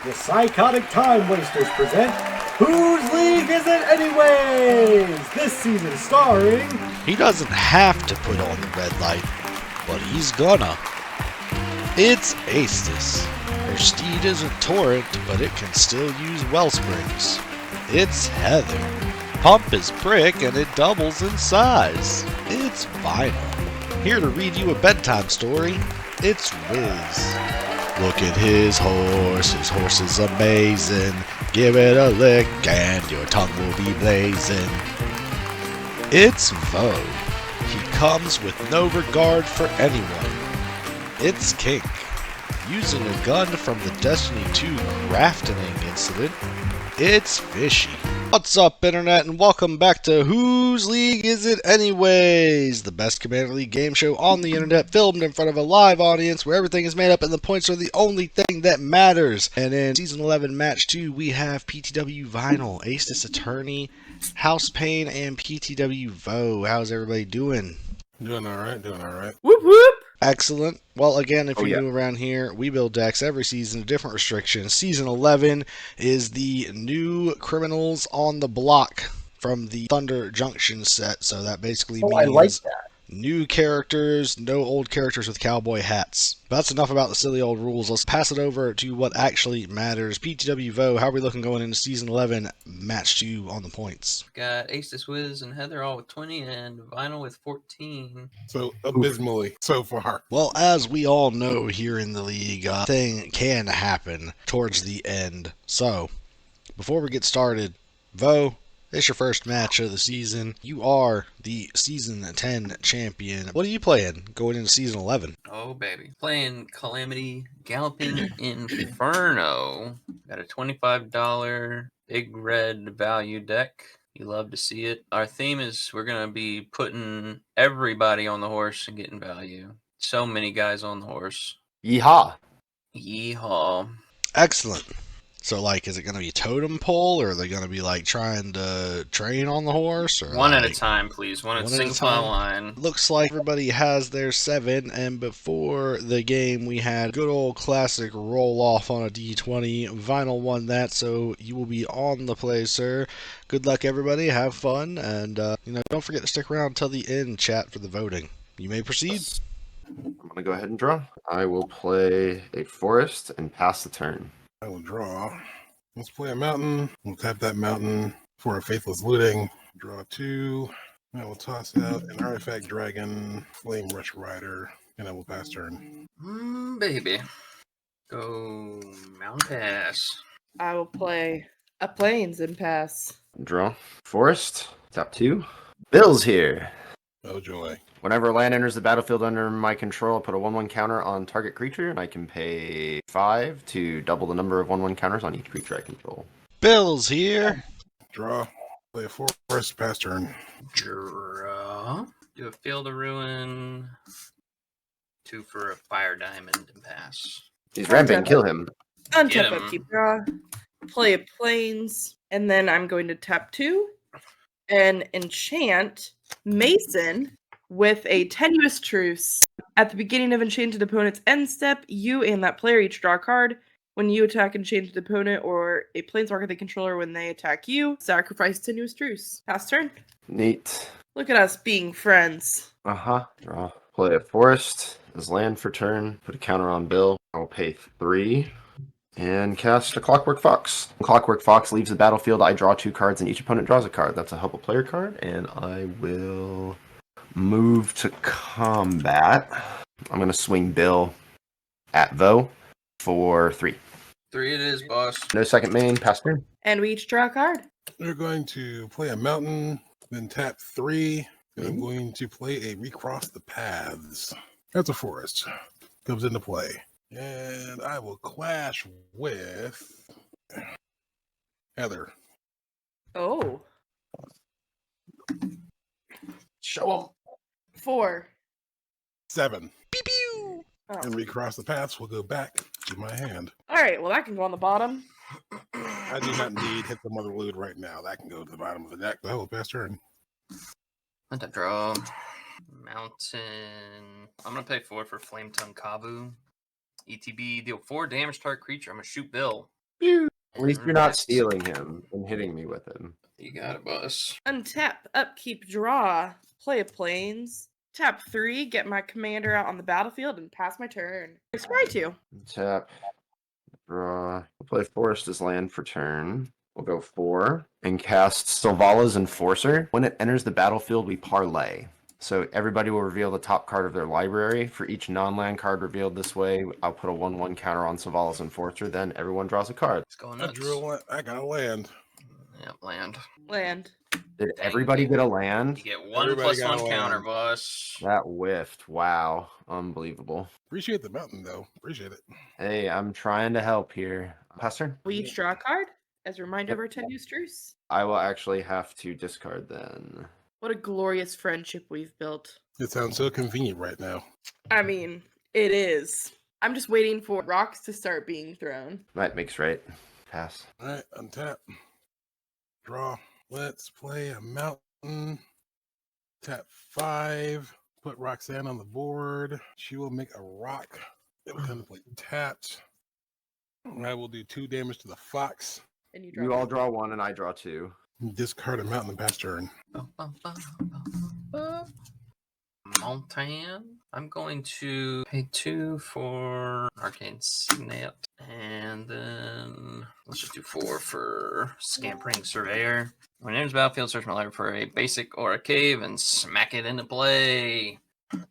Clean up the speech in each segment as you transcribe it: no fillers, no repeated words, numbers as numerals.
The Psychotic Time Wasters present Whose League Is It Anyways? This season starring... He doesn't have to put on the red light, but he's gonna. It's Aestus. Her steed is a torrent, but it can still use well springs. It's Heather. Pump is brick and it doubles in size. It's Vinyl. Here to read you a bedtime story, it's Wiz. Look at his horse is amazing. Give it a lick and your tongue will be blazing. It's Vo. He comes with no regard for anyone. It's Kink. Using a gun from the Destiny 2 crafting incident, it's Fishy. What's up, Internet, and welcome back to Whose League Is It Anyways? The best Commander League game show on the Internet, filmed in front of a live audience where everything is made up and the points are the only thing that matters. And in Season 11, Match 2, we have PTW Vinyl, Aestus Attorney, House Pain, and PTW Vo. How's everybody doing? Doing alright. Whoop whoop! Excellent. Well, again, if you're new around here, we build decks every season to different restrictions. Season 11 is the new criminals on the block from the Thunder Junction set. So that basically means I like that. new characters, no old characters with cowboy hats. But that's enough about the silly old rules. Let's pass it over to what actually matters. PTW Vo, how are we looking going into Season 11, Match 2 on the points? Got Aestus, Wiz, and Heather all with 20, and Vinyl with 14. So abysmally so far. Well, as we all know here in the league, thing can happen towards the end. So, before we get started, Vo, it's your first match of the season. You are the Season 10 champion. What are you playing going into Season 11? Oh, baby. Playing Calamity Galloping Inferno. Got a $25 big red value deck. You love to see it. Our theme is we're going to be putting everybody on the horse and getting value. So many guys on the horse. Yeehaw. Yeehaw. Excellent. So, like, is it going to be totem pole, or are they going to be, like, trying to train on the horse? Or One at a like, time, please. One at a one at a single file time? line. Looks like everybody has their 7, and before the game we had good old classic roll off on a D20. Vinyl won that, so you will be on the play, sir. Good luck, everybody. Have fun, and don't forget to stick around until the end, chat, for the voting. You may proceed. I'm going to go ahead and draw. I will play a forest and pass the turn. I will draw. Let's play a mountain. We'll tap that mountain for a faithless looting. Draw 2. I will toss out an artifact dragon, flame rush rider, and I will pass turn. Baby. Go Mountain Pass. I will play a plains and pass. Draw. Forest. Tap 2. Bill's here. Oh joy. Whenever land enters the battlefield under my control, I put a 1/1 counter on target creature, and I can pay 5 to double the number of 1/1 counters on each creature I control. Bill's here. Draw. Play a forest, pass turn. Draw. Do a Field of Ruin. 2 for a Fire Diamond and pass. He's rampant, kill him. Get Untap him. upkeep draw. Play a plains, and then I'm going to tap 2 and enchant Mason with a tenuous truce. At the beginning of enchanted opponent's end step, you and that player each draw a card. When you attack enchanted opponent or a planeswalker they controller when they attack you, sacrifice tenuous truce. Pass turn. Neat. Look at us being friends. Draw. Play a forest as land for turn. Put a counter on Bill. I will pay 3. And cast a Clockwork Fox. Clockwork Fox leaves the battlefield. I draw 2 cards and each opponent draws a card. That's a help a player card. And I will move to combat. I'm going to swing Bill at Vo for 3. 3 it is, boss. No second main, pass turn. And we each draw a card. We're going to play a mountain, then tap 3, and I'm going to play a Recross the Paths. That's a forest. Comes into play. And I will clash with Heather. Oh. Show him. 4. 7. Pew pew. Oh. And Recross the Paths will go back to my hand. Alright, well that can go on the bottom. I do not indeed hit the mother load right now. That can go to the bottom of the deck. Oh, pass turn. Untap draw. Mountain. I'm going to pay 4 for Flame Tongue Kavu. ETB, deal 4 damage to target creature. I'm going to shoot Bill. At least you're not stealing him and hitting me with him. You got it, boss. Untap, upkeep, draw, play a plains. Tap 3, get my commander out on the battlefield and pass my turn. Scry 2. Tap, draw. We'll play Forest as land for turn. We'll go 4 and cast Sylvala's Enforcer. When it enters the battlefield, we parlay. So everybody will reveal the top card of their library. For each non-land card revealed this way, I'll put a 1/1 counter on Sylvala's Enforcer. Then everyone draws a card. It's going I nuts. drew one. I got a land. Yep, land. Land. Did everybody get a land? You get 1 Everybody plus got 1 a counter, land. boss. That whiffed. Wow. Unbelievable. Appreciate the mountain, though. Appreciate it. Hey, I'm trying to help here. Pass turn? We each draw a card as a reminder of our tenuous truce. I will actually have to discard then. What a glorious friendship we've built. It sounds so convenient right now. I mean, it is. I'm just waiting for rocks to start being thrown. Right, makes right. Pass. All right, untap. Draw. Let's play a mountain. Tap 5. Put Roxanne on the board. She will make a rock. It will contemplate tapped. I will do 2 damage to the fox. And you draw. You all draw 1 and I draw 2. Discard a mountain and pass turn. Montan. I'm going to pay 2 for Arcane Signet. And then let's just do 4 for Scampering Surveyor. When it enters battlefield, search my library for a basic or a cave and smack it into play.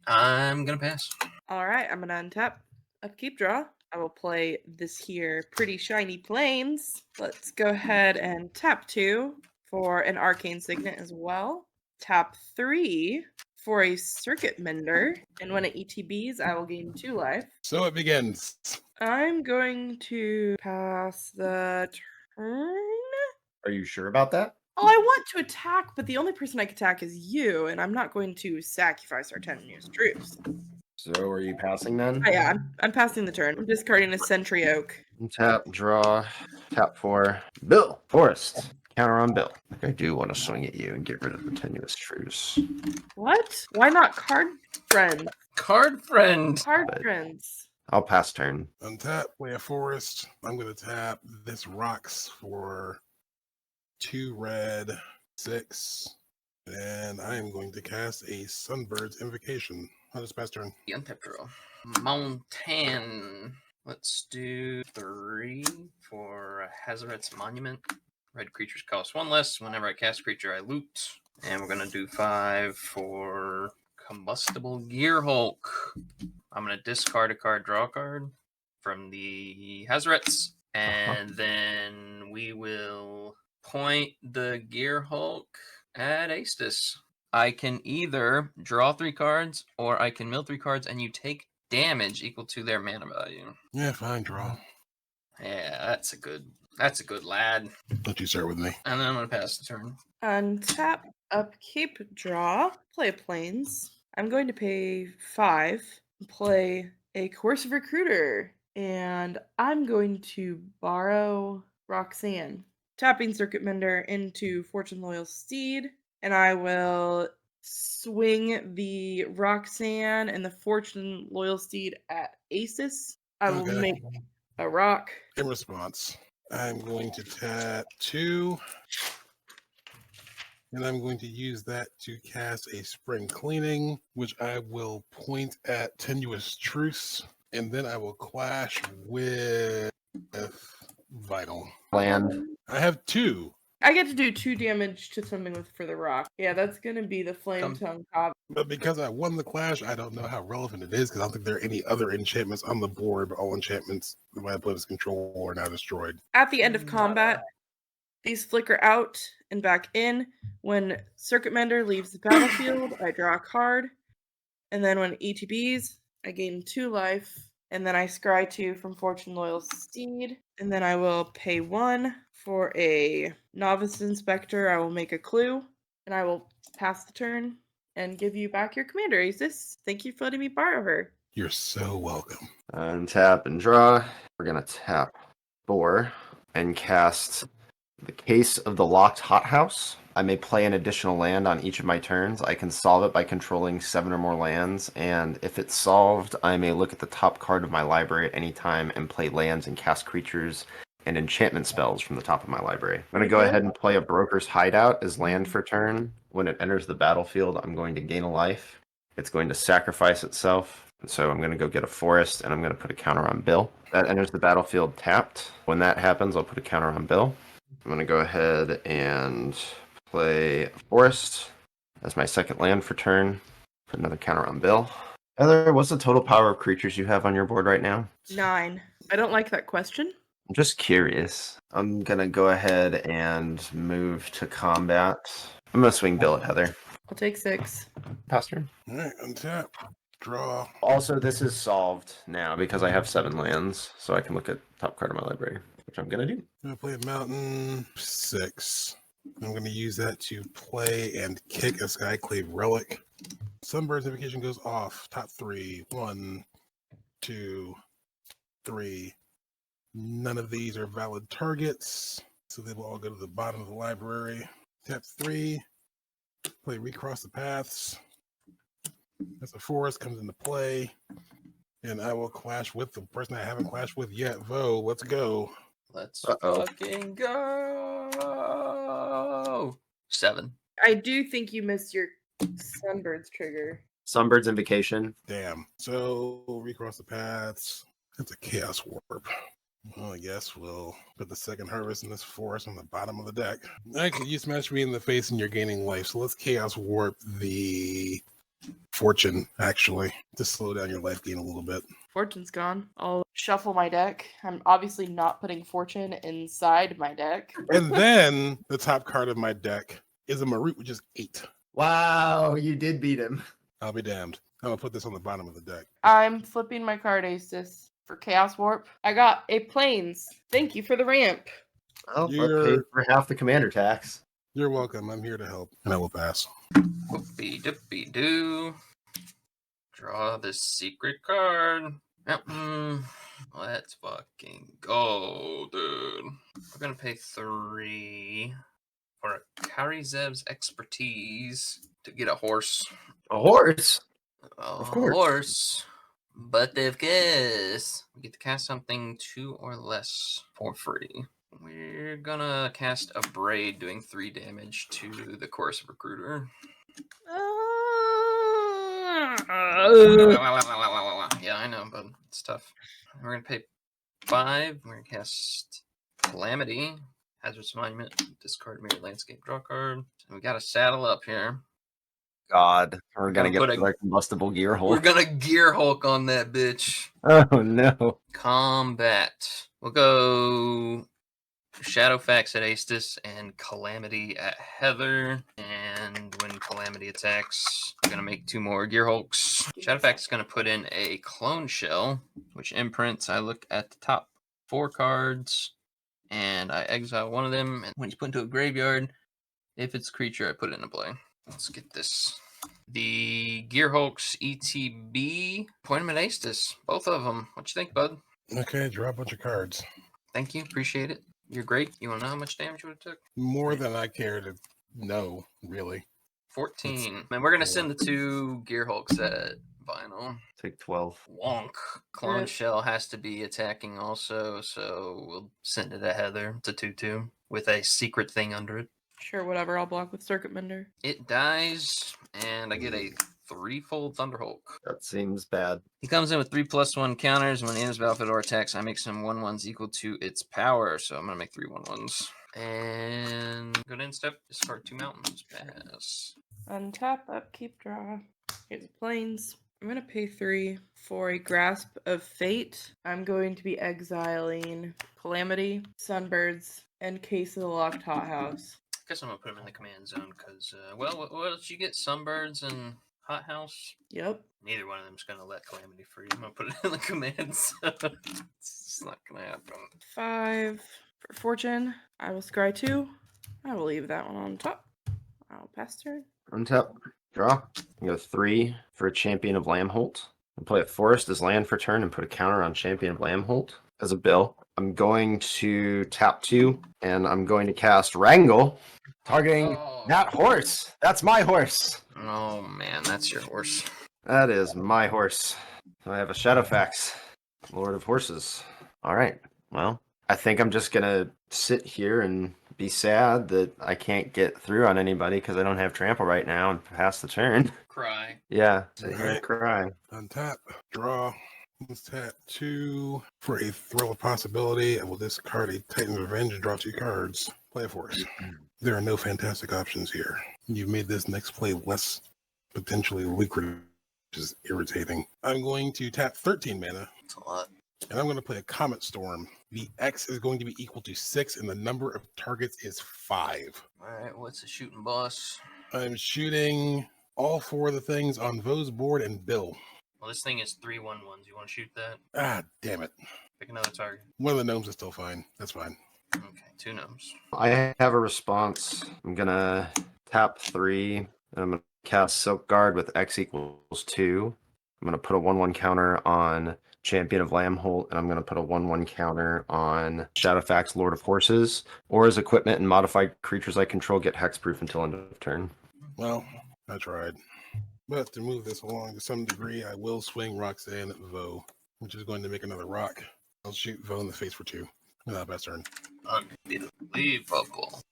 I'm going to pass. All right, I'm going to untap, upkeep, draw. I will play this here pretty shiny plains. Let's go ahead and tap 2 for an Arcane Signet as well. Tap 3 for a Circuit Mender. And when it ETBs, I will gain 2 life. So it begins. I'm going to pass the turn. Are you sure about that? Oh, I want to attack, but the only person I can attack is you, and I'm not going to sacrifice our tenuous troops. So are you passing then? Oh, yeah, I'm passing the turn. I'm discarding a Sentry Oak. Tap, draw, tap 4. Bill, Forest. Counter on Bill. I do want to swing at you and get rid of the tenuous truce. What? Why not card friends? Card friend. Card But- friends. I'll pass turn. Untap, play a forest. I'm going to tap this rocks for 2 red, 6. And I am going to cast a Sunbird's Invocation. How does pass turn? The untap draw. Montan. Let's do 3 for Hazaret's Monument. Red creatures cost 1 less. Whenever I cast creature, I loot. And we're going to do 5 for Combustible Gearhulk. I'm going to discard a card, draw a card from the Hazarets. And then we will point the Gearhulk at Astus. I can either draw 3 cards or I can mill 3 cards and you take damage equal to their mana value. Yeah, fine, draw. Yeah, that's a good lad. Don't you start with me. And then I'm gonna pass the turn. Untap, upkeep, draw, play plains. I'm going to pay 5, play a Coercive Recruiter, and I'm going to borrow Roxanne. Tapping Circuit Mender into Fortune Loyal Steed, and I will swing the Roxanne and the Fortune Loyal Steed at Asus. I will Okay. make a rock. In response, I'm going to tap 2. And I'm going to use that to cast a Spring Cleaning, which I will point at Tenuous Truce. And then I will clash with Vital. Land. I have 2. I get to do 2 damage to something with for the rock. Yeah, that's gonna be the Flame Come- Tongue Cobb. But because I won the clash, I don't know how relevant it is because I don't think there are any other enchantments on the board, but all enchantments that my opponent's control are now destroyed. At the end of combat, these flicker out and back in. When Circuit Mender leaves the battlefield, I draw a card. And then when ETBs, I gain 2 life. And then I scry 2 from Fortune Loyal Steed. And then I will pay 1 for a Novice Inspector. I will make a clue. And I will pass the turn and give you back your commander, Asus. Thank you for letting me borrow her. You're so welcome. Untap and draw. We're going to tap 4 and cast the Case of the Locked Hothouse. I may play an additional land on each of my turns. I can solve it by controlling 7 or more lands, and if it's solved, I may look at the top card of my library at any time and play lands and cast creatures and enchantment spells from the top of my library. I'm going to go ahead and play a Broker's Hideout as land for turn. When it enters the battlefield, I'm going to gain a life. It's going to sacrifice itself. And so I'm going to go get a forest, and I'm going to put a counter on Bill. That enters the battlefield tapped. When that happens, I'll put a counter on Bill. I'm going to go ahead and play a forest as my second land for turn. Put another counter on Bill. Heather, what's the total power of creatures you have on your board right now? 9. I don't like that question. I'm just curious. I'm going to go ahead and move to combat. I'm going to swing Bill at Heather. I'll take 6. Pass turn. All right, untap. Draw. Also, this is solved now because I have 7 lands, so I can look at top card of my library, which I'm going to do. I'm going to play a mountain. 6. I'm going to use that to play and kick a Skyclave Relic. Sunbird's invocation goes off. Top 3. 1, 2, 3. None of these are valid targets, so they will all go to the bottom of the library. Tap 3. Play Recross the Paths. As a forest comes into play, and I will clash with the person I haven't clashed with yet. Vo, let's go. Let's Uh-oh. fucking go. 7. I do think you missed your Sunbird's trigger. Sunbird's invocation. Damn. So Recross the Paths. That's a Chaos Warp. Well, I guess we'll put the second harvest in this forest on the bottom of the deck. Actually, you smashed me in the face and you're gaining life, so let's Chaos Warp the Fortune, actually, to slow down your life gain a little bit. Fortune's gone. I'll shuffle my deck. I'm obviously not putting Fortune inside my deck. And then the top card of my deck is a Marut, which is 8. Wow, you did beat him. I'll be damned. I'm going to put this on the bottom of the deck. I'm flipping my card Aces for Chaos Warp. I got a Plains. Thank you for the ramp. Well, I You're- paid for half the commander tax. You're welcome. I'm here to help, and I will pass. Whoopie doopie doo. Draw the secret card. Let's fucking go, dude. We're gonna pay 3 for Karizev's expertise to get a horse. A horse? Of course. Horse. But of course, we get to cast something 2 or less for free. We're gonna cast a Braid doing 3 damage to the Chorus Recruiter. Yeah, I know, but it's tough. We're gonna pay 5. We're gonna cast Calamity, Hazardous Monument, discard Mirror Landscape, draw card. And we gotta saddle up here. God, we're gonna Gonna get put a combustible gear hole. We're gonna Gear Hulk on that bitch. Oh no. Combat. We'll go Shadowfax at Astus and Calamity at Heather. And when Calamity attacks, I'm gonna make 2 more Gear Hulks. Shadowfax is gonna put in a Clone Shell, which imprints. I look at the top 4 cards and I exile one of them. And when he's put into a graveyard, if it's a creature, I put it into play. Let's get this. The Gear Hulks ETB, point them at Astus. Both of them. What you think, bud? Okay, draw a bunch of cards. Thank you. Appreciate it. You're great. You want to know how much damage you would have took? More than I care to know, really. 14. And we're going to send the 2 Gear Hulks at Vinyl. Take 12. Wonk. Clone Yep. Shell has to be attacking also, so we'll send it at Heather. It's a 2-2 with a secret thing under it. Sure, whatever. I'll block with Circuit Mender. It dies, and I get a 3-fold Thunder Hulk. That seems bad. He comes in with 3+1 counters, and when he enters battlefield or attacks, I make some 1/1s equal to its power. So I'm gonna make 3 1/1s. And go to end step, discard 2 mountains. Pass. Untap, upkeep, draw. Here's the Plains. I'm going to pay 3 for a Grasp of Fate. I'm going to be exiling Calamity, Sunbirds, and Case of the Locked Hothouse. I guess I'm gonna put him in the command zone because, what else you get? Sunbirds and Hothouse. Yep. Neither one of them's gonna let Calamity free. I'm gonna put it in the command zone. It's not gonna happen. 5 for Fortune. I will scry 2. I will leave that one on top. I'll pass turn. Untap. Draw. You go 3 for a Champion of Lambholt. I'll play a Forest as land for turn and put a counter on Champion of Lambholt as a bill. I'm going to tap 2 and I'm going to cast Wrangle, targeting that horse. That's my horse. Oh man, that's your horse. That is my horse. I have a Shadowfax, Lord of Horses. All right. Well, I think I'm just gonna sit here and be sad that I can't get through on anybody because I don't have trample right now and pass the turn. Cry. Yeah, sit here and Right. cry. Untap, draw. Let's tap 2 for a thrill of possibility. I will discard a Titan's Revenge and draw 2 cards. Play a force. There are no fantastic options here. You've made this next play less potentially lucrative, which is irritating. I'm going to tap 13 mana, That's a lot. and I'm going to play a Comet Storm. The X is going to be equal to 6, and the number of targets is 5. All right, what's the shooting boss? I'm shooting all 4 of the things on Vo's board and Bill. Well, this thing is 3/1/1s. You want to shoot that? Ah, damn it. Pick another target. One of the gnomes is still fine. That's fine. Okay, 2 gnomes. I have a response. I'm gonna tap 3, and I'm gonna cast Silk Guard with X equals 2. I'm gonna put a 1/1 counter on Champion of Lambholt, and I'm gonna put a 1/1 counter on Shadowfax Lord of Horses. Or as equipment and modified creatures I control get hexproof until end of turn. Well, I tried. But to move this along to some degree, I will swing Roxanne at Vo, which is going to make another rock. I'll shoot Vo in the face for 2. Not best turn. Unbelievable.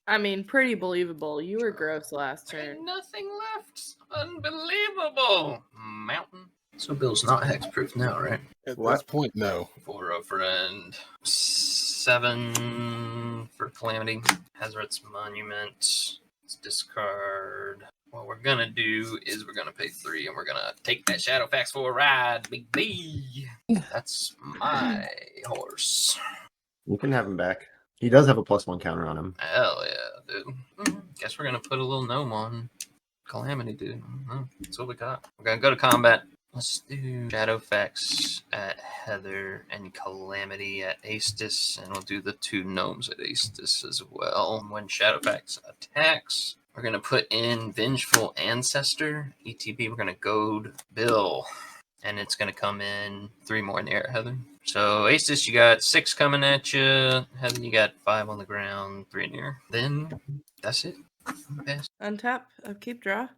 I mean, pretty believable. You were gross last Ain't turn. nothing left. Unbelievable. Mountain. So Bill's not hexproof now, right? At What? this point, no. For a friend. 7 for Calamity. Hazard's Monument. Let's discard. What we're gonna do is we're gonna pay 3 and we're gonna take that Shadowfax for a ride, Big B. That's my horse. You can have him back. He does have a +1 counter on him. Hell yeah, dude. Guess we're gonna put a little gnome on Calamity, dude. That's what we got. We're gonna go to combat. Let's do Shadowfax at Heather and Calamity at Aestus, and we'll do the 2 gnomes at Aestus as well. When Shadowfax attacks, we're gonna put in Vengeful Ancestor. ETB, we're gonna goad Bill, and it's gonna come in 3 more in the air, Heather. So Aestus, you got 6 coming at you. Heather, you got 5 on the ground, 3 in the air. Then that's it. Pass. Untap, upkeep, draw.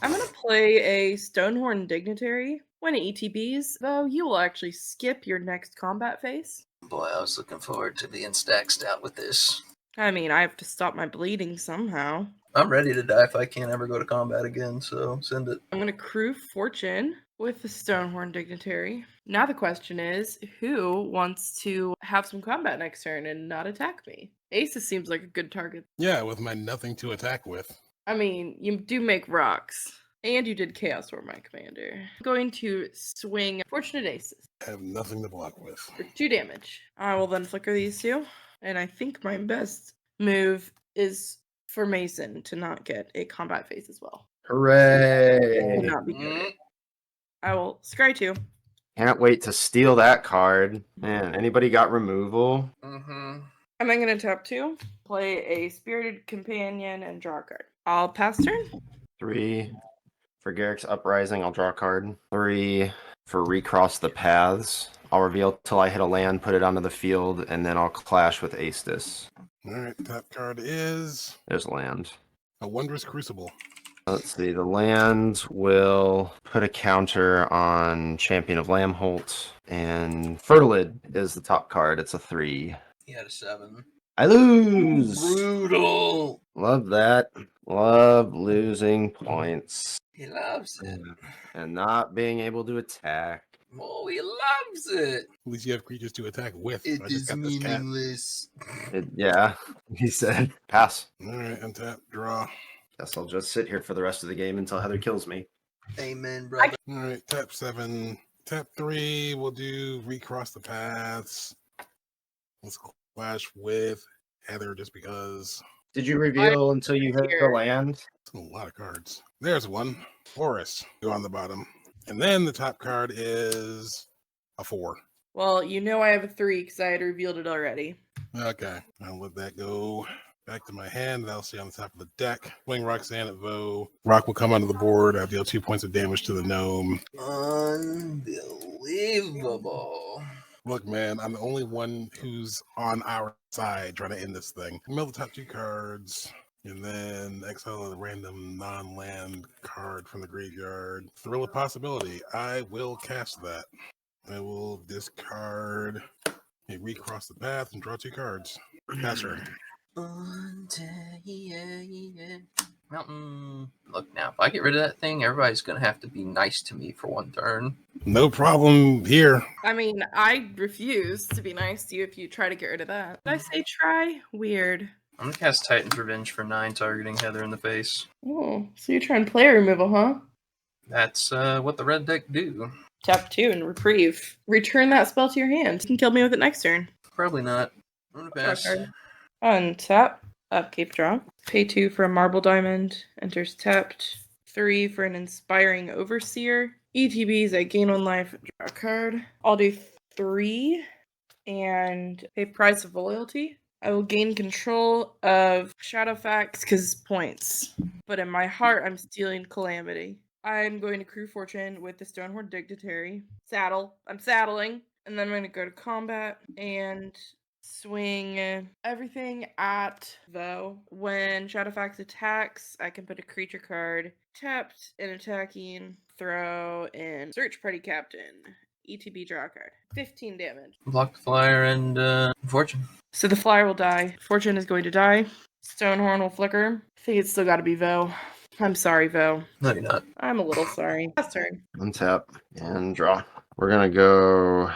I'm gonna play a Stonehorn Dignitary. When it ETBs, though, you will actually skip your next combat phase. Boy, I was looking forward to being stacked out with this. I mean, I have to stop my bleeding somehow. I'm ready to die if I can't ever go to combat again, so send it. I'm gonna crew Fortune with the Stonehorn Dignitary. Now the question is, who wants to have some combat next turn and not attack me? Aces seems like a good target. Yeah, with my nothing to attack with. I mean, you do make rocks. And you did Chaos Storm, my commander. I'm going to swing Fortunate Aces I have nothing to block with. for 2 damage. I will then flicker these 2. And I think my best move is for Mason to not get a combat phase as well. Hooray! Would not be good. I will scry 2. Can't wait to steal that card. Man, anybody got removal? Mm-hmm. And I'm going to tap 2, play a Spirited Companion, and draw a card. I'll pass turn. 3 for Garrick's Uprising. I'll draw a card. 3 for Recross the Paths. I'll reveal till I hit a land, put it onto the field, and then I'll clash with Aestus. Alright, top card is There's land. a Wondrous Crucible. Let's see. The land will put a counter on Champion of Lambholt, and Fertilid is the top card. It's a 3. He had a 7. I lose. Brutal. Love that. Love losing points He loves it. and not being able to attack. Oh, he loves it. At least you have creatures to attack with. It I just is got this cat. meaningless. Yeah, he said. Pass. Alright, untap, draw. Guess I'll just sit here for the rest of the game until Heather kills me. Amen, brother. Alright, tap 7. Tap 3, we'll do Recross the Paths. Let's clash with Heather just because. Did you reveal until you hit the land? That's a lot of cards. There's one. Horus. Go on the bottom. And then the top card is a 4. Well, you know I have a 3 because I had revealed it already. Okay. I'll let that go back to my hand. That'll stay on the top of the deck. Swing Roxanne at Vo. Rock will come onto the board. I'll deal 2 points of damage to the gnome. Unbelievable. Look, man, I'm the only one who's on our side trying to end this thing. Mill the top 2 cards. And then exile a random non-land card from the graveyard. Thrill of Possibility. I will cast that. I will discard Hey, recross the path and draw 2 cards. Pass turn. Mountain. Look now, if I get rid of that thing, everybody's gonna have to be nice to me for one turn. No problem here. I mean, I refuse to be nice to you if you try to get rid of that. Did I say try? Weird. I'm gonna cast Titan's Revenge for 9, targeting Heather in the face. Oh, so you're trying player removal, huh? That's what the red deck do. Tap 2 and reprieve. Return that spell to your hand. You can kill me with it next turn. Probably not. I'm gonna pass. Draw a card. Untap. Upkeep draw. Pay 2 for a marble diamond. Enters tapped. 3 for an inspiring overseer. ETBs, I gain 1 life. Draw a card. I'll do 3 and pay price of loyalty. I will gain control of Shadowfax because points. But in my heart, I'm stealing Calamity. I'm going to Crew Fortune with the Stonehorn Dignitary. Saddle. I'm saddling. And then I'm going to go to combat and swing everything at Vo. When Shadowfax attacks, I can put a creature card tapped and attacking, throw in Search Party Captain. ETB draw a card. 15 damage. Block the flyer and Fortune. So the flyer will die. Fortune is going to die. Stonehorn will flicker. I think it's still got to be Vo. I'm sorry, Vo. No, you're not. I'm a little sorry. Last turn. Untap and draw. We're gonna go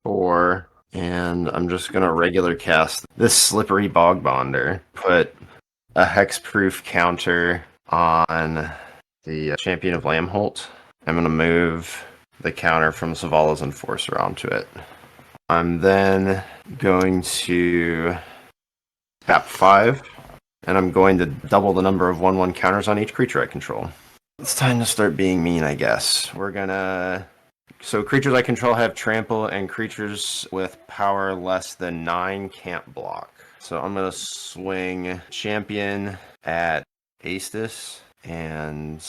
4, and I'm just gonna regular cast this Slippery Bog Bonder. Put a hexproof counter on the Champion of Lamholt. I'm gonna move the counter from Zavala's Enforcer onto it. I'm then going to tap 5, and I'm going to double the number of 1/1 counters on each creature I control. It's time to start being mean, I guess. So creatures I control have trample, and creatures with power less than 9 can't block. So I'm going to swing Champion at Aestus and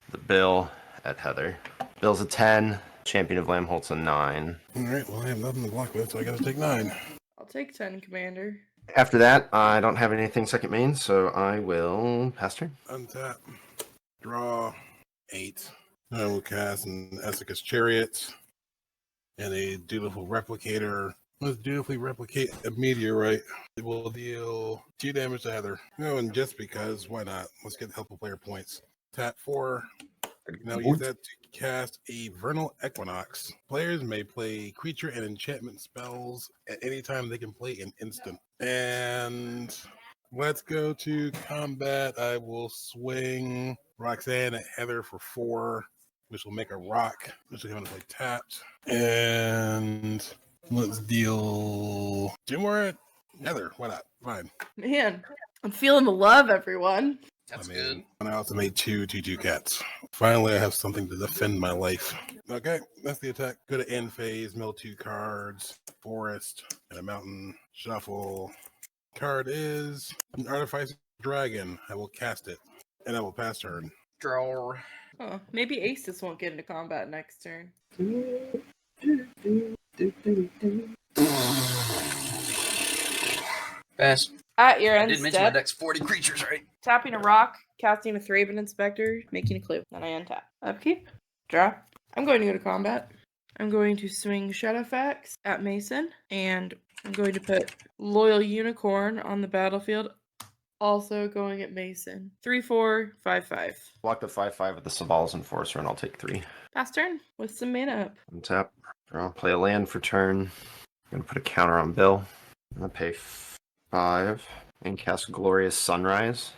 the Bill at Heather. Bill's a 10, Champion of Lamholt's a 9. Alright, well, I have nothing to block with, so I gotta take 9. I'll take 10, Commander. After that, I don't have anything second main, so I will pass turn. Untap. Draw 8. I will cast an Esseka's Chariot and a Dutiful Replicator. Let's dutifully replicate a meteorite. It will deal 2 damage to Heather. No, and just because, why not? Let's get helpful player points. Tap 4. Now use that to cast a Vernal Equinox. Players may play creature and enchantment spells at any time they can play an instant. And let's go to combat. I will swing Roxanne at Heather for 4, which will make a rock, which will come into play tapped. And let's deal 2 more at Heather. Why not? Fine. Man, I'm feeling the love, everyone. That's I good. mean, and I also made 2 2/2 cats. Finally, I have something to defend my life. Okay, that's the attack. Go to end phase, mill 2 cards, forest, and a mountain. Shuffle. Card is an Artificer Dragon. I will cast it, and I will pass turn. Draw. Oh, maybe Aces won't get into combat next turn. Pass. At your I end did mention my step, deck's 40 creatures, right? tapping a rock, casting a Thraben Inspector, making a clue. Then I untap. Upkeep. Draw. I'm going to go to combat. I'm going to swing Shadowfax at Mason, and I'm going to put Loyal Unicorn on the battlefield. Also going at Mason. 3/4, 5/5. Block the 5/5 with the Zavala's Enforcer, and I'll take 3. Pass turn with some mana up. Untap. Draw. Play a land for turn. I'm going to put a counter on Bill. I'm going to pay 5 and cast Glorious Sunrise.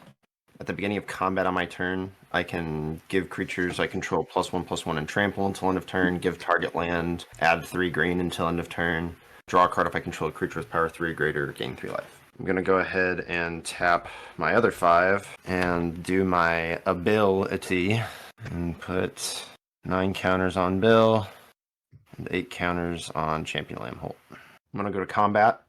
At the beginning of combat on my turn, I can give creatures I control +1/+1 and trample until end of turn, give target land, add 3 green until end of turn, draw a card if I control a creature with power 3 or greater, gain 3 life. I'm going to go ahead and tap my other 5 and do my ability and put 9 counters on Bill and 8 counters on Champion Lamholt. I'm going to go to combat.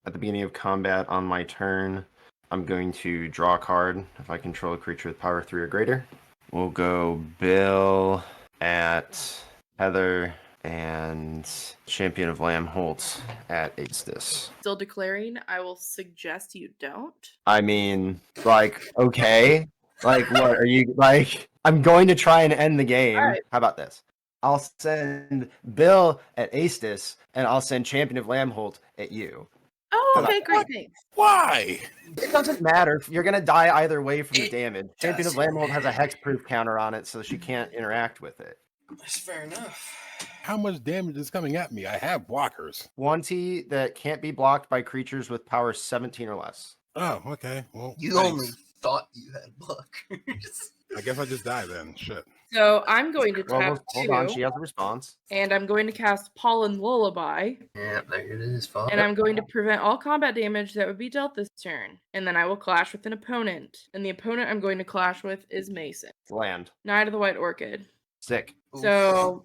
At the beginning of combat on my turn, I'm going to draw a card if I control a creature with power 3 or greater. We'll go Bill at Heather and Champion of Lamholt at Aestus. Still declaring, I will suggest you don't. I mean, like, okay. Like, what are you, like, I'm going to try and end the game. All right. How about this? I'll send Bill at Astus, and I'll send Champion of Lambholt at you. Oh, okay, great, thanks. Why? It doesn't matter. You're gonna die either way from the It damage. Champion of doesn't Lambholt has a matter. hexproof counter on it, so she can't interact with it. That's fair enough. How much damage is coming at me? I have blockers. 20 that can't be blocked by creatures with power 17 or less. Oh, okay. Well, You thanks. only thought you had blockers. I guess I just die then. Shit. So I'm going to Well, tap hold 2, on. She has a response. and I'm going to cast Pollen Lullaby, Yeah, there it is, Father. and I'm going to prevent all combat damage that would be dealt this turn. And then I will clash with an opponent. And the opponent I'm going to clash with is Mason, Land. Knight of the White Orchid. Sick. So,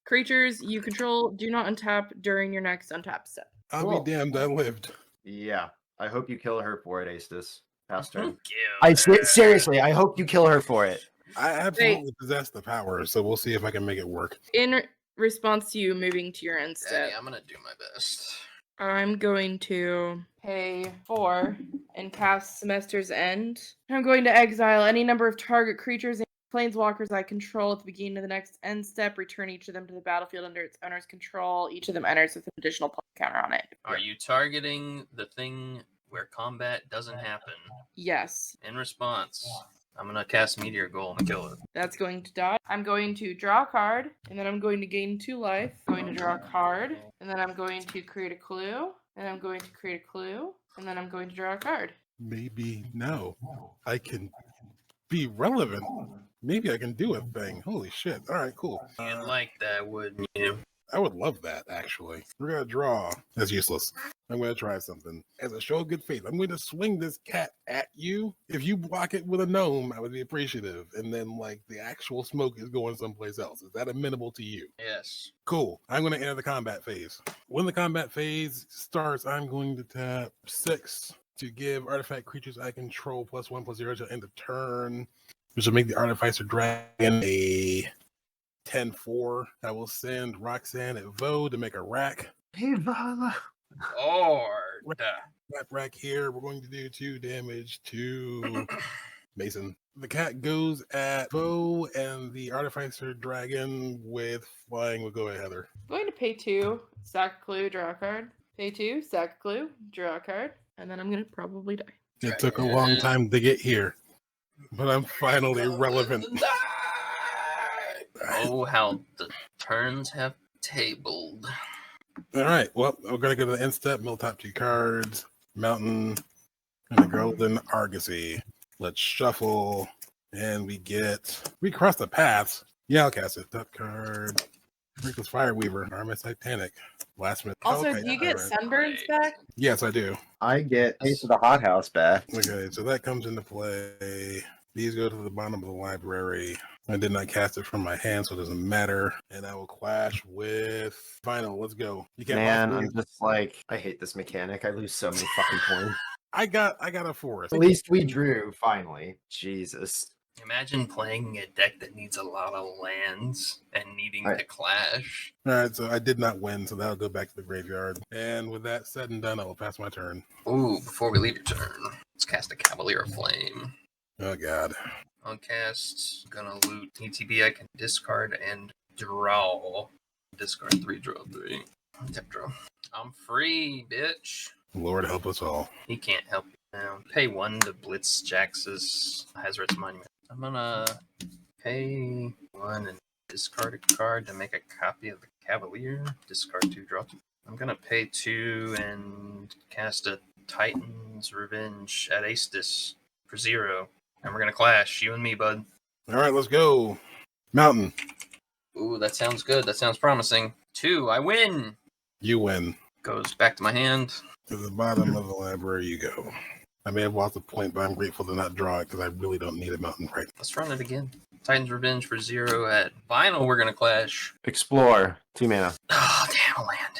creatures you control do not untap during your next untap step. I'll Cool. be damned. I lived. Yeah. I hope you kill her for it, Astus. Past turn. I Seriously, I hope you kill her for it. I absolutely possess the power, so we'll see if I can make it work. In response to you moving to your end Daddy, step, I'm gonna do my best. I'm going to pay 4 and cast Semester's End. I'm going to exile any number of target creatures and planeswalkers I control at the beginning of the next end step. Return each of them to the battlefield under its owner's control. Each of them enters with an additional plus counter on it. Are you targeting the thing where combat doesn't happen? Yes, In response, I'm gonna cast Meteor Golem and kill it. that's going to die. I'm going to draw a card, and then I'm going to gain 2 life. I'm going to draw a card, and then I'm going to create a clue, and I'm going to create a clue, and then I'm going to draw a card. Maybe no. I can be relevant. Maybe I can do a thing. Holy shit. All right, cool. You'd like that, wouldn't you? I would love that, actually. We're going to draw. That's useless. I'm going to try something. As a show of good faith, I'm going to swing this cat at you. If you block it with a gnome, I would be appreciative. And then, like, the actual smoke is going someplace else. Is that amenable to you? Yes. Cool. I'm going to enter the combat phase. When the combat phase starts, I'm going to tap 6 to give artifact creatures I control +1/+0 to end the turn, which will make the Artificer Dragon a 10-4. I will send Roxanne at Vo to make a rack. Hey, Vala. Lord. That rack here, we're going to do 2 damage to Mason. The cat goes at Vo, and the Artificer Dragon with flying will go at Heather. I'm going to pay 2, sack a clue, draw a card. Pay 2, sack a clue, draw a card, and then I'm going to probably die. It took a long time to get here, but I'm finally relevant. Oh, how the turns have tabled. All right, well, we're going to go to the end step, mill top 2 cards, Mountain, and a Golden Argosy. Let's shuffle, and we cross the paths. Yeah, I'll cast it. Top card, Reckless Fireweaver, Armis Titanic, Blasphemous. Also, Okay, do you get all right. sunburns Great. back? Yes, I do. I get Taste of the Hothouse back. Okay, so that comes into play. These go to the bottom of the library. I did not cast it from my hand, so it doesn't matter. And I will clash with Final. Let's go. You can't Man, possibly- I'm just like, I hate this mechanic. I lose so many fucking points. I got a forest. At least we drew, finally. Jesus. Imagine playing a deck that needs a lot of lands and needing Right. to clash. All right, so I did not win, so that'll go back to the graveyard. And with that said and done, I will pass my turn. Ooh, before we leave your turn, let's cast a Cavalier of Flame. Oh god. On cast, gonna loot ETB. I can discard and draw. Discard 3, draw 3. Tap draw. I'm free, bitch. Lord help us all. He can't help you now. Pay 1 to Blitz Jax's Hazard's Monument. I'm gonna pay 1 and discard a card to make a copy of the Cavalier. Discard 2, draw 2. I'm gonna pay 2 and cast a Titan's Revenge at Astus for 0. And we're gonna clash, you and me, bud. All right, let's go. Mountain, Ooh, that sounds good. That sounds promising. 2, I win. you win. Goes back to my hand. To the bottom of the library you go. I may have lost a point, but I'm grateful to not draw it because I really don't need a mountain right. Let's run it again. Titan's Revenge for 0 at Vinyl. We're gonna clash. Explore. 2 mana. Oh, damn, a land.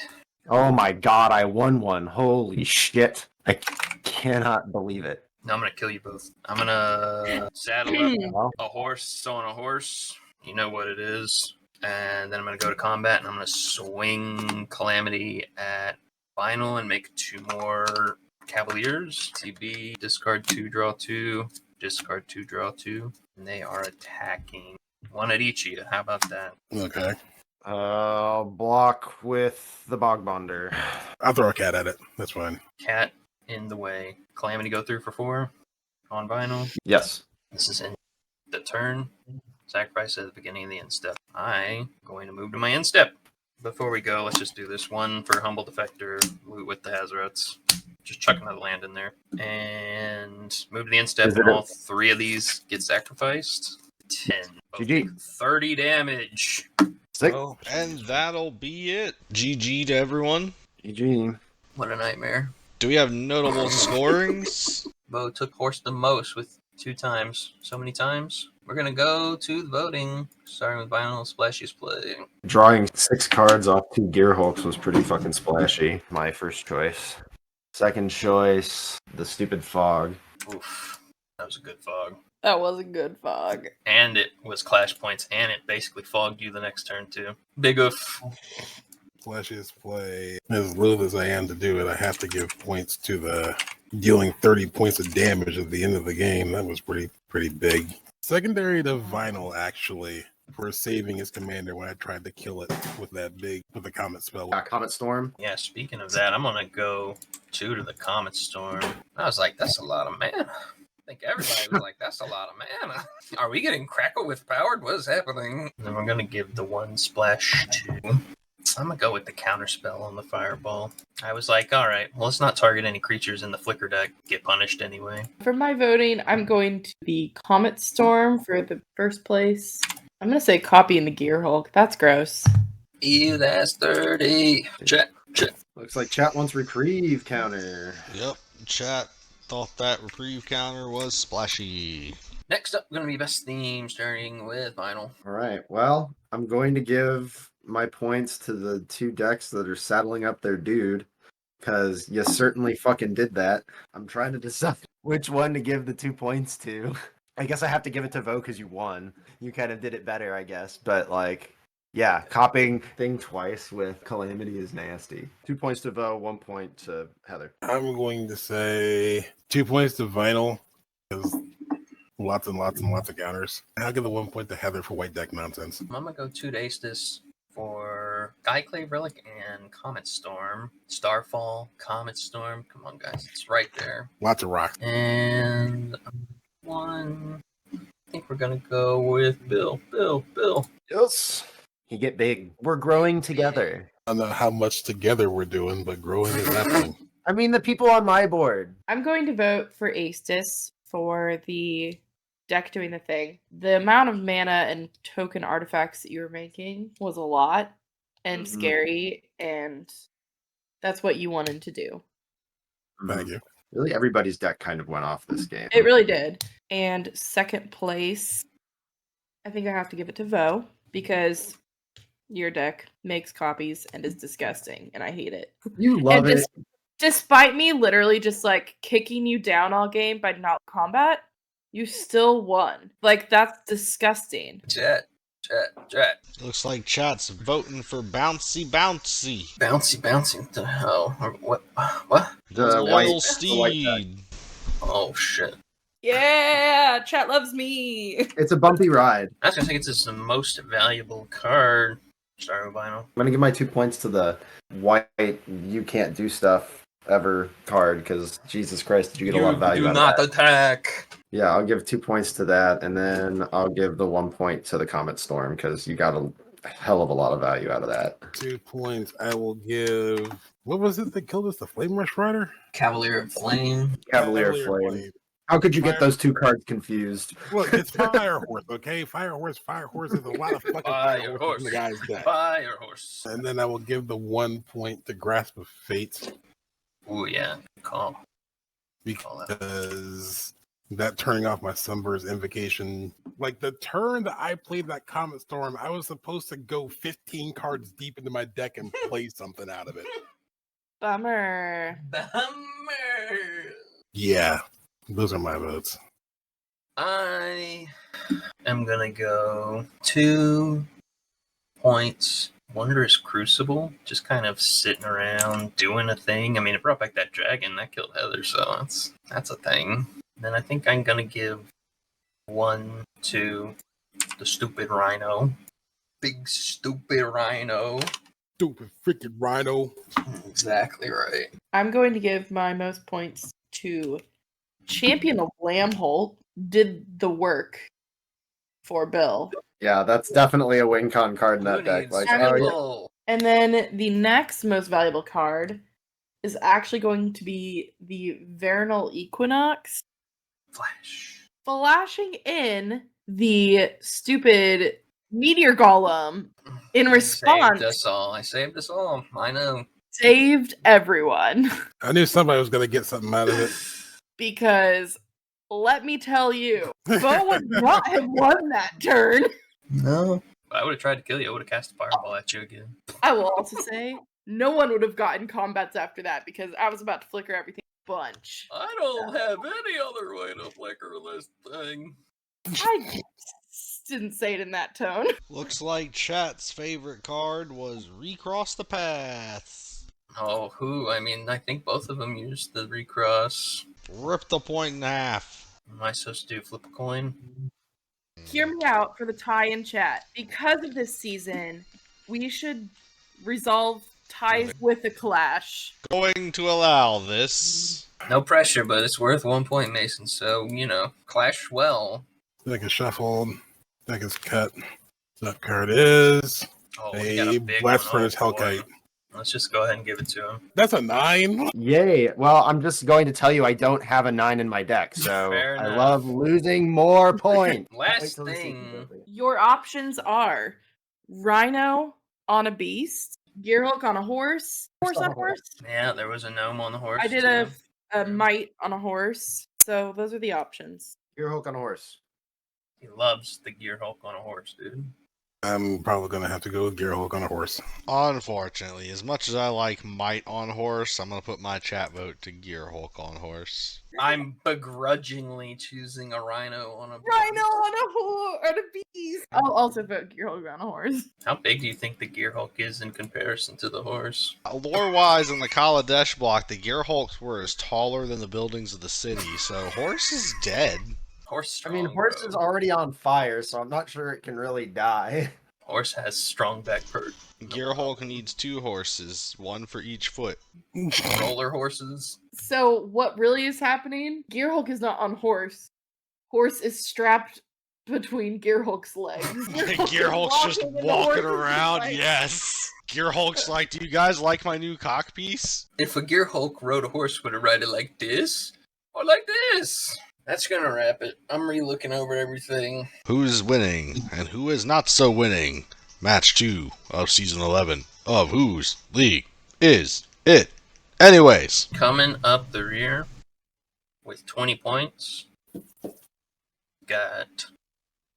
Oh my god, I won one. Holy shit. I cannot believe it. No, I'm gonna kill you both. I'm gonna saddle up Well, a horse on a horse. You know what it is. And then I'm gonna go to combat and I'm gonna swing Calamity at Vinyl and make 2 more Cavaliers. TB, discard 2, draw 2. Discard 2, draw 2. And they are attacking One at each of you. How about that? Okay. Block with the Bogbonder. I'll throw a cat at it. That's fine. Cat in the way. Calamity go through for 4 on vinyl. Yes. This is in the turn. Sacrifice at the beginning of the end step. I'm going to move to my end step. Before we go, let's just do this one for Humble Defector. Loot with the Hazards. Just chuck another land in there. And move to the end step, Is it and a- all 3 of these get sacrificed. 10. GG. 30 damage. Sick. Oh, And that'll be it. GG to everyone. GG. What a nightmare. Do we have notable scorings? Bo took horse the most with 2 times. So many times. We're going to go to the voting, starting with Vinyl Splashiest Play. Drawing 6 cards off 2 Gearhulks was pretty fucking splashy. My first choice. Second choice, the stupid fog. Oof. That was a good fog. That was a good fog. And it was clash points, and it basically fogged you the next turn, too. Big oof. Flashiest play. As loath as I am to do it, I have to give points to the dealing 30 points of damage at the end of the game. That was pretty big. Secondary to Vinyl, actually, for saving his commander when I tried to kill it with the Comet spell. Comet Storm. Yeah, speaking of that, I'm going to go 2 to the Comet Storm. I was like, that's a lot of mana. I think everybody was like, that's a lot of mana. Are we getting Crackle with Powered? What is happening? And then we're going to give the 1 splash to... I'm going to go with the counter spell on the Fireball. I was like, all right, well, let's not target any creatures in the Flicker deck. Get punished anyway. For my voting, I'm going to the Comet Storm for the first place. I'm going to say copy in the Gear Hulk. That's gross. Ew, that's 30. Chat. Looks like chat wants reprieve counter. Yep, chat thought that reprieve counter was splashy. Next up, going to be best theme, starting with Vinyl. All right. Well, I'm going to give my points to the 2 decks that are saddling up their dude, because you certainly fucking did that. I'm trying to decide which one to give the 2 points to. I guess I have to give it to Vo because you won. You kind of did it better, I guess. But, like, yeah, copying thing twice with Calamity is nasty. 2 points to Vo, 1 point to Heather. I'm going to say 2 points to Vinyl, because lots and lots and lots of counters. I'll give the 1 point to Heather for white deck nonsense. I'm going to go 2 to Aestus for Skyclave Relic and Comet Storm. Starfall, Comet Storm. Come on, guys. It's right there. Lots of rocks. And 1. I think we're going to go with Bill. Yes. You get big. We're growing together. I don't know how much together we're doing, but growing is happening. I mean, the people on my board. I'm going to vote for Aestus for the deck doing the thing. The amount of mana and token artifacts that you were making was a lot and Mhm. scary, and that's what you wanted to do. Thank you. Really, everybody's deck kind of went off this game. It really did. And second place, I think I have to give it to Vo, because your deck makes copies and is disgusting, and I hate it. You love And it. Despite me literally just like kicking you down all game by not combat, you still won. Like, that's disgusting. Chat. Looks like chat's voting for Bouncy. Bouncy. What the hell? What? The Little white deck. Steed. Oh, shit. Yeah, chat loves me. It's a bumpy ride. I was going to say it's the most valuable card. Starting with Vinyl. I'm gonna give my 2 points to the white you can't do stuff ever card, because Jesus Christ, did you get a lot of value do out not of that? attack. Yeah, I'll give 2 points to that, and then I'll give the 1 point to the Comet Storm, because you got a hell of a lot of value out of that. 2 points. I will give. What was it that killed us? The Flame Rush Rider? Cavalier of Flame. Cavalier Flame. How could you get those 2 cards confused? Look, it's Fire Horse, okay? Fire Horse is a lot of fucking Fire Horse. in the guy's deck. Fire Horse. And then I will give the 1 point to Grasp of Fate, Ooh, yeah. Call. because that turning off my Sunburst Invocation, like the turn that I played that Comet Storm, I was supposed to go 15 cards deep into my deck and play something out of it. Bummer. Yeah, those are my votes. I am going to go 2 points. Wondrous Crucible, just kind of sitting around doing a thing. I mean, it brought back that dragon that killed Heather, so that's a thing. Then I think I'm gonna give 1 to The stupid rhino. Big stupid rhino. Stupid freaking rhino. Exactly right. I'm going to give my most points to Champion of Lambholt. Did the work for Bill. Yeah, that's definitely a win con card in Who that deck. needs Like, I mean, trouble? And then the next most valuable card is actually going to be the Vernal Equinox, Flash. flashing in the stupid Meteor Golem in response. Saved us all. I saved us all. I know. Saved everyone. I knew somebody was going to get something out of it. Because let me tell you, Bo would not have won that turn. No. I would have tried to kill you. I would have cast a fireball at you again. I will also say, no one would have gotten combats after that because I was about to flicker everything a bunch. I don't have any other way to flicker this thing. I didn't say it in that tone. Looks like chat's favorite card was Recross the Paths. Oh, who? I mean, I think both of them used the recross. Rip the point in half. Am I supposed to do flip a coin? Hear me out for the tie in chat. Because of this season, we should resolve ties with a clash. Going to allow this. No pressure, but it's worth 1 point, Mason. So, clash well. Deck is shuffled. Deck is cut. That card is Oh, we got a big Blast one. Furnace Hellkite. Let's just go ahead and give it to him. That's a 9. yay. Well, I'm just going to tell you I don't have a 9 in my deck, so Fair I enough. love losing more points. Last Wait till the season's thing. over. Your options are Rhino on a beast, Gearhulk on a horse, horse on a horse. Yeah, there was a gnome on the horse. I did too. a mite on a horse. So those are the options. Gear Hulk on a horse. He loves the Gear Hulk on a horse, dude. I'm probably going to have to go with Gearhulk on a horse. Unfortunately, as much as I like Might on horse, I'm going to put my chat vote to Gear Hulk on horse. I'm begrudgingly choosing a rhino on a Rhino on a horse or a beast. I'll also vote Gearhulk on a horse. How big do you think the Gear Hulk is in comparison to the horse? Lore-wise, in the Kaladesh block, the Gear Hulks were as taller than the buildings of the city, so horse is dead. Horse I strong. mean, horse bro. is already on fire, so I'm not sure it can really die. Horse has strong back perk. Gear Hulk needs 2 horses, 1 for each foot. Roller horses. So what really is happening? Gearhulk is not on horse. Horse is strapped between Gearhulk's legs. Gear Hulk's just and the walking horse is around, like- yes! Gear Hulk's like, do you guys like my new cock piece? If a Gear Hulk rode a horse, would it ride it like this? Or like this? That's gonna wrap it. I'm re-looking over everything. Who's winning, and who is not so winning? Match 2 of Season 11 of Whose League Is It? Anyways, Coming up the rear with 20 points. Got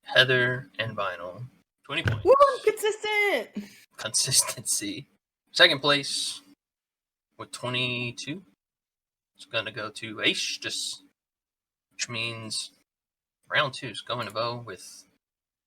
Heather and Vinyl. 20 points. Woo, consistent. Consistency. Second place with 22. It's gonna go to Aishtis, which means round 2 is going to Bo with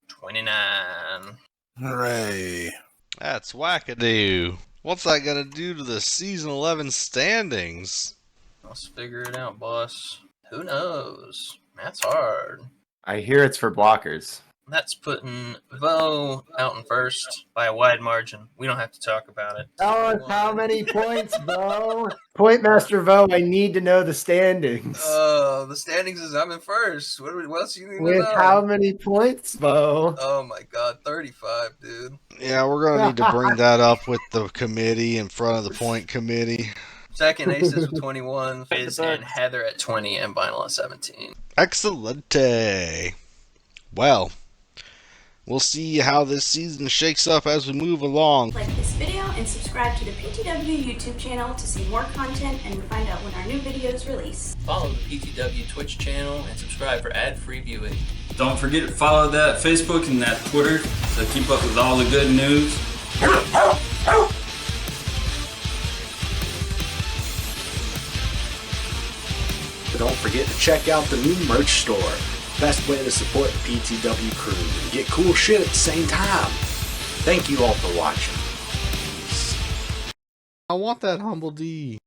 29. Hooray. that's wackadoo. What's that gonna do to the Season 11 standings? Let's figure it out, boss. Who knows? Math's hard. I hear it's for blockers. That's putting Bo out in first by a wide margin. We don't have to talk about it. Tell us how many points, Bo. Point Master Vo, I need to know the standings. The standings is I'm in first. What else you need to With know? how many points, Bo? Oh my god, 35, dude. Yeah, we're gonna need to bring that up with the committee in front of the point committee. Second Aces with 21, Fizz books. and Heather at 20, and Vinyl at 17. Excellente. Well, we'll see how this season shakes up as we move along. Like this video and subscribe to the PTW YouTube channel to see more content and find out when our new videos release. Follow the PTW Twitch channel and subscribe for ad-free viewing. Don't forget to follow that Facebook and that Twitter to keep up with all the good news. Don't forget to check out the new merch store. Best way to support the PTW crew and get cool shit at the same time. Thank you all for watching. Peace. I want that Humble D.